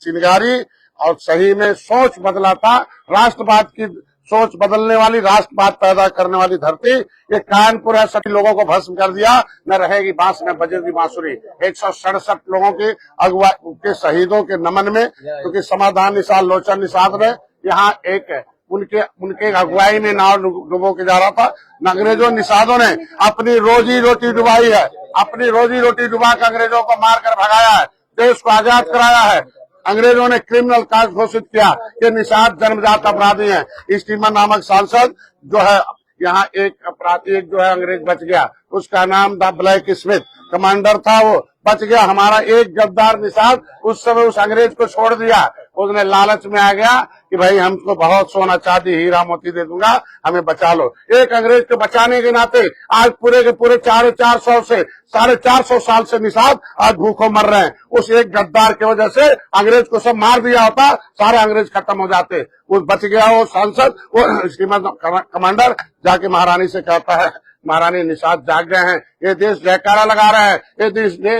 चिंगारी और सही में सोच बदला था। राष्ट्रवाद की सोच बदलने वाली, राष्ट्रवाद पैदा करने वाली धरती ये कानपुर है। सभी लोगों को भस्म कर दिया, न रहेगी बांस न बजेगी बांसुरी। 167 लोगों के अगवा के शहीदों के नमन में, क्योंकि समाधान निषाद लोचन निषाद ने यहाँ एक उनके अगुवाई में नाव डुबो के जा रहा था। अंग्रेजों निषादों ने अपनी रोजी रोटी डुबाई है, अपनी रोजी रोटी डुबा कर अंग्रेजों को मारकर भगाया है, देश को आजाद कराया है। अंग्रेजों ने क्रिमिनल काज घोषित किया कि निषाद जन्मजात अपराधी हैं। स्टीमन नामक सांसद जो है यहाँ एक अपराधी जो है अंग्रेज बच गया, उसका नाम द ब्लैक स्मिथ कमांडर था, वो बच गया। हमारा एक गद्दार निषाद उस समय उस अंग्रेज को छोड़ दिया। उसने लालच में आ गया कि भाई हमको बहुत सोना चांदी हीरा मोती दे दूंगा, हमें बचा लो। एक अंग्रेज को बचाने के नाते आज पूरे के पूरे 450 साल से निषाद आज भूखों मर रहे हैं। उस एक गद्दार की वजह से अंग्रेज को सब मार दिया होता, सारे अंग्रेज खत्म हो जाते। वो बच गया, वो सांसद, वो श्रीमद कमांडर जाके महारानी से कहता है, महारानी निषाद जाग गए हैं, ये देश जयकारा लगा रहा है, ये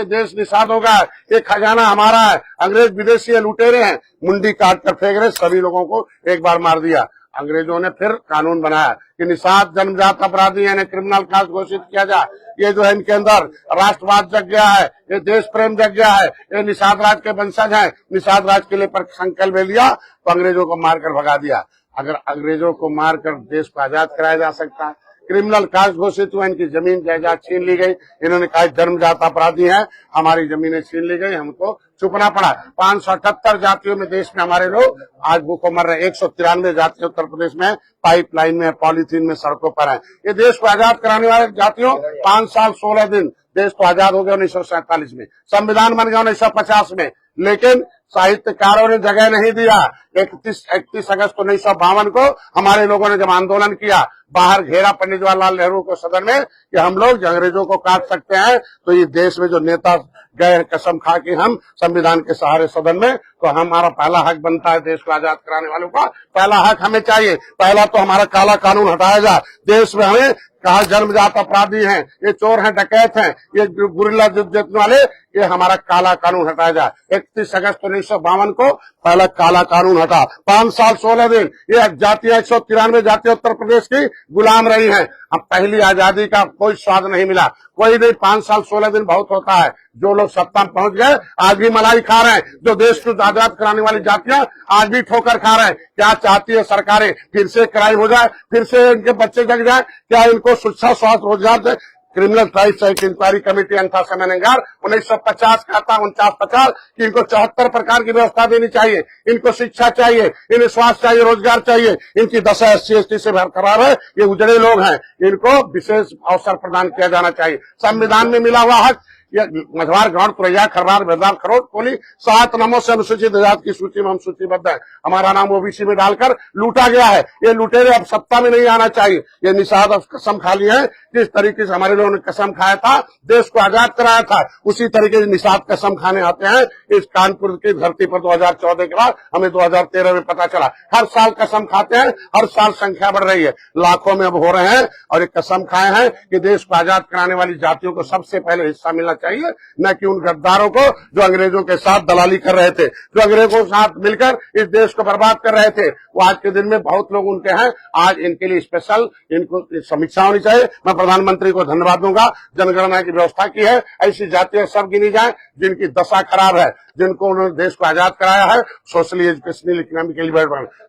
देश निषाद होगा, ये खजाना हमारा है। अंग्रेज विदेशी लुटेरे हैं, मुंडी काट कर फेंक रहे, सभी लोगों को एक बार मार दिया। अंग्रेजों ने फिर कानून बनाया कि निषाद जन्मजात अपराधी है, क्रिमिनल काज घोषित किया जाए। ये जो है इनके अंदर राष्ट्रवाद जग गया है, ये देश प्रेम जग गया है, ये निषाद राज के वंशज हैं। निषाद राज के लिए पर संकल्प ले लिया तो अंग्रेजों को मारकर भगा दिया। अगर अंग्रेजों को मारकर देश को आजाद कराया जा सकता है, क्रिमिनल काज घोषित हुआ, इनकी जमीन जायदाद छीन ली गई। इन्होंने कहा जन्मजात अपराधी हैं, हमारी जमीनें छीन ली गई, हमको चुपना पड़ा। 578 जातियों में देश में हमारे लोग आज भूखों मर रहे हैं। 193 जातियां उत्तर प्रदेश में पाइपलाइन में, पॉलीथीन में, सड़कों पर हैं। ये देश को आजाद कराने वाले जातियों 5 साल 16 दिन देश तो आजाद हो गया 1947 में, संविधान बन गया 1950 में, लेकिन साहित्यकारों ने जगह नहीं दिया। 31 अगस्त 1952 को हमारे लोगों ने जब आंदोलन किया, बाहर घेरा पंडित जवाहरलाल नेहरू को सदन में कि हम लोग अंग्रेजों को काट सकते हैं, तो ये देश में जो नेता गए कसम खा के हम संविधान के सहारे सदन में, तो हमारा पहला हक बनता है देश को आजाद कराने वालों का पहला हक हमें चाहिए। पहला तो हमारा काला कानून हटाया जाए। देश में हमें कहा जन्मजात अपराधी हैं, ये चोर हैं, डकैत हैं, ये गुरिल्ला युद्ध जीतने वाले, ये हमारा काला कानून हटाया जाए। 31 अगस्त 1952 को पहला काला कानून हटा। 5 साल 16 दिन ये जातियां 193 जातियां उत्तर प्रदेश की गुलाम रही हैं। अब पहली आजादी का कोई स्वाद नहीं मिला, कोई नहीं। 5 साल 16 दिन बहुत होता है। जो लोग सत्ता में पहुंच गए आज भी मलाई खा रहे हैं। जो देश को आजाद कराने वाली जातियां आज भी ठोकर खा रहे हैं। क्या चाहती है सरकारें? फिर से क्राइम हो जाए, फिर से इनके बच्चे जग जाए? क्या इनको शिक्षा, स्वास्थ्य, रोजगार दे? Criminal tribes act inquiry committee Anantha Sayanam Ayyangar 1950 का था, 49-50 कि इनको 74 प्रकार की व्यवस्था देनी चाहिए। इनको शिक्षा चाहिए, इन्हें स्वास्थ्य चाहिए, रोजगार चाहिए। इनकी दशा SC/ST से बरकरार है, ये उजड़े लोग हैं, इनको विशेष अवसर प्रदान किया जाना चाहिए। संविधान में मिला हुआ हक मझवार, गांव, तुरैया, खरवार, बेदार, खरोट, कोली 7 नामों से अनुसूचित जाति की सूची में हम सूचीबद्ध है। हमारा नाम OBC में डालकर लूटा गया है। ये लुटेरे अब सत्ता में नहीं आना चाहिए। ये निषाद अब कसम खा ली है, जिस तरीके से हमारे लोगों ने कसम खाया था, देश को आजाद कराया था, उसी तरीके से निषाद कसम खाने आते हैं इस कानपुर की धरती पर। 2014 के बाद हमें 2013 में पता चला, हर साल कसम खाते हैं, हर साल संख्या बढ़ रही है, लाखों में अब हो रहे हैं। और ये कसम खाए हैं कि देश को आजाद कराने वाली जातियों को सबसे पहले हिस्सा मिलना चाहिए, न कि उन गद्दारों को जो अंग्रेजों के साथ दलाली कर रहे थे, जो अंग्रेजों के साथ मिलकर इस देश को बर्बाद कर रहे थे। वो आज के दिन में बहुत लोग उनके हैं। आज इनके लिए स्पेशल इनको समीक्षा होनी चाहिए। मैं प्रधानमंत्री को धन्यवाद दूंगा, जनगणना की व्यवस्था की है। ऐसी जातियां सब गिनी जाए जिनकी दशा खराब है, जिनको उन्होंने देश को आजाद कराया है, सोशली, एजुकेशनल, इकोनॉमिकली।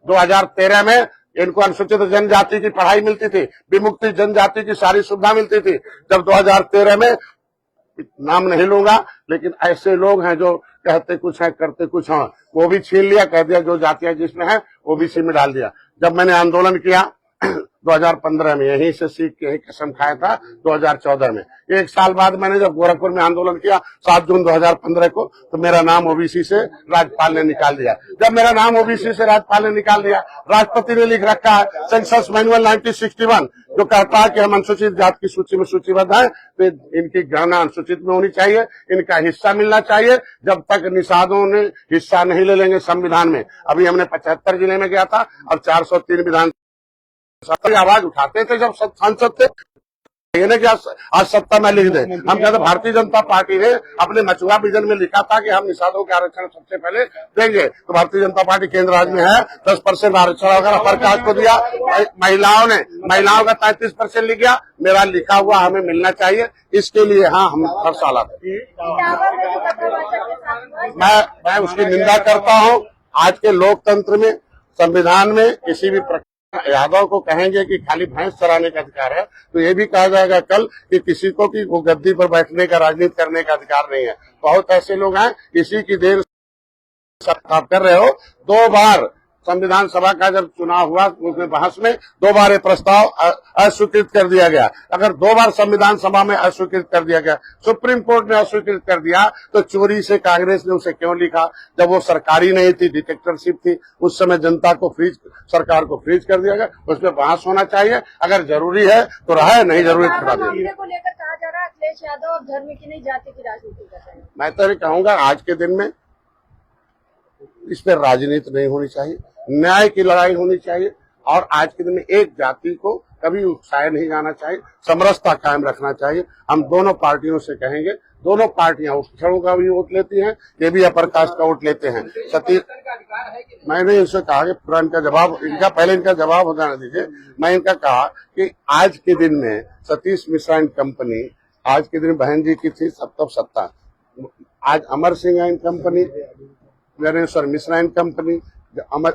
2013 में इनको अनुसूचित जनजाति की पढ़ाई मिलती थी, विमुक्ति जनजाति की सारी सुविधा मिलती थी। जब 2013 में, नाम नहीं लूंगा, लेकिन ऐसे लोग हैं जो कहते कुछ है करते कुछ हैं, वो भी छीन लिया, कह दिया जो जातियां जिसमें है OBC में डाल दिया। जब मैंने आंदोलन किया 2015 में, यहीं से सीख के कसम खाया था 2014 में। 1 साल बाद मैंने जब गोरखपुर में आंदोलन किया 7 जून 2015 को, तो मेरा नाम OBC से राज्यपाल ने निकाल दिया। जब मेरा नाम OBC से राज्यपाल ने निकाल दिया, राष्ट्रपति ने लिख रखा है सेंसस मैनुअल 1961 जो कहता है कि हम अनुसूचित जाति की सूची में सूचीबद्ध हैं, तो इनकी गणना अनुसूचित में होनी चाहिए, इनका हिस्सा मिलना चाहिए। जब तक निषादों ने हिस्सा नहीं ले लेंगे संविधान में, अभी हमने 75 जिले में गया था, अब 403 विधान आवाज उठाते थे जब सांसद थे। ये ना कि आज सत्ता में लिख दे। हम कहते भारतीय जनता पार्टी ने अपने मचुआ विजन में लिखा था कि हम निषादों के आरक्षण सबसे पहले देंगे, तो भारतीय जनता पार्टी केंद्र राज्य में है 10% आरक्षण अगर अपर कास्ट को दिया, महिलाओं का 33% लिख गया, मेरा लिखा हुआ हमें मिलना चाहिए, इसके लिए हाँ हम हर साल आते मैं उसकी निंदा करता हूँ। आज के लोकतंत्र में, संविधान में किसी भी यादव को कहेंगे कि खाली भैंस चराने का अधिकार है, तो ये भी कहा जाएगा कल कि किसी को कि वो गद्दी पर बैठने का, राजनीति करने का अधिकार नहीं है। बहुत ऐसे लोग हैं, इसी की देर आप कर रहे हो। 2 बार संविधान सभा का जब चुनाव हुआ उसमें बहस में 2 बार ये प्रस्ताव अस्वीकृत कर दिया गया। अगर 2 बार संविधान सभा में अस्वीकृत कर दिया गया, सुप्रीम कोर्ट ने अस्वीकृत कर दिया, तो चोरी से कांग्रेस ने उसे क्यों लिखा? जब वो सरकारी नहीं थी, डिटेक्टरशिप थी, उस समय जनता को सरकार को फ्रीज कर दिया गया। उसमें बहस होना चाहिए, अगर जरूरी है तो रहे, नहीं जरूरी हटा दिया। मामले को लेकर कहा जा रहा है अखिलेश यादव और धर्म की नहीं जाति की राजनीति कर रहे हैं। मैं तो ये कहूंगा आज के दिन में इस पर राजनीति नहीं होनी चाहिए, न्याय की लड़ाई होनी चाहिए, और आज के दिन में एक जाति को कभी उकसाया नहीं जाना चाहिए, समरसता कायम रखना चाहिए। हम दोनों पार्टियों से कहेंगे, दोनों पार्टियां पिछड़ों का भी वोट लेती हैं, ये भी अपर कास्ट का वोट लेते हैं। मैंने इनसे कहा कि पूरा इनका जवाब, पहले इनका जवाब हो जाने दीजिए। मैं इनका कहा कि आज के दिन में सतीश मिश्रा एंड कंपनी, आज के दिन बहन जी की थी तब सत्ता, आज Amar Singh and company, Veereshwar Mishra and company,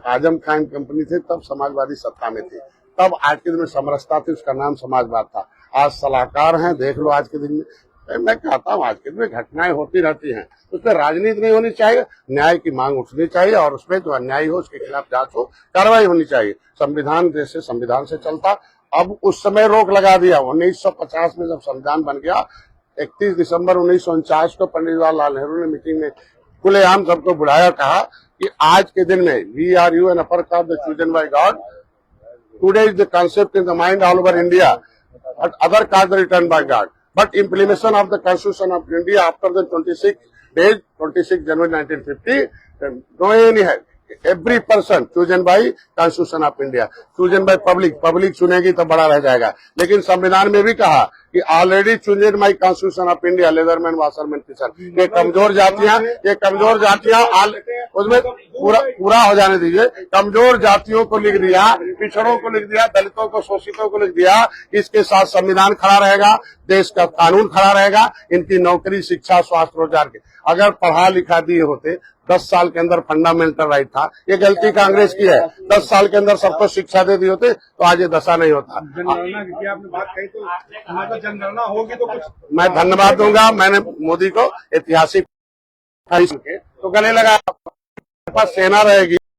Azam Khan company थी, तब समाजवादी सत्ता में थी, तब आज के दिन में समरसता थी, उसका नाम समाजवाद था। आज सलाहकार हैं, देख लो आज के दिन में। मैं कहता हूँ आज के दिन में घटनाएं होती रहती हैं, उसमें राजनीति नहीं होनी चाहिए, न्याय की मांग उठनी चाहिए, और उसमें जो अन्याय हो उसके खिलाफ जांच हो, कार्रवाई होनी चाहिए। संविधान जैसे संविधान से चलता, अब उस समय रोक लगा दिया। 1950 में जब संविधान बन गया, 31 दिसंबर 1949 को पंडित जवाहरलाल नेहरू ने मीटिंग में खुलेआम सबको बुलाया, कहा कि आज के दिन में we are you an upper caste the chosen by God, today is the concept in the mind all over India, but other caste return by God, but implementation of the constitution of India after the 26 January 1950 no any है, every person chosen by constitution of India, chosen by public चुनेगी तो बड़ा रह जाएगा। लेकिन संविधान में भी कहा कि already chosen by constitution of India, leatherman, washerman, किशन, ये कमजोर जातियां उसमें पूरा हो जाने दीजिए। कमजोर जातियों को लिख दिया, पिछड़ों को लिख दिया, दलितों को, शोषितों को लिख दिया। इसके साथ संविधान खड़ा रहेगा, देश का कानून खड़ा रहेगा, इनकी नौकरी, शिक्षा, स्वास्थ्य, रोजगार के। अगर पढ़ा लिखा दिए होते, 10 साल के अंदर फंडामेंटल राइट था, ये गलती कांग्रेस की है। 10 साल के अंदर सबको शिक्षा दे दी होते तो आज ये दशा नहीं होता। जनगणना आपने बात कही, तो जनगणना होगी तो कुछ मैं धन्यवाद दूंगा। मैंने मोदी को ऐतिहासिक तो गले लगा, सेना रहेगी,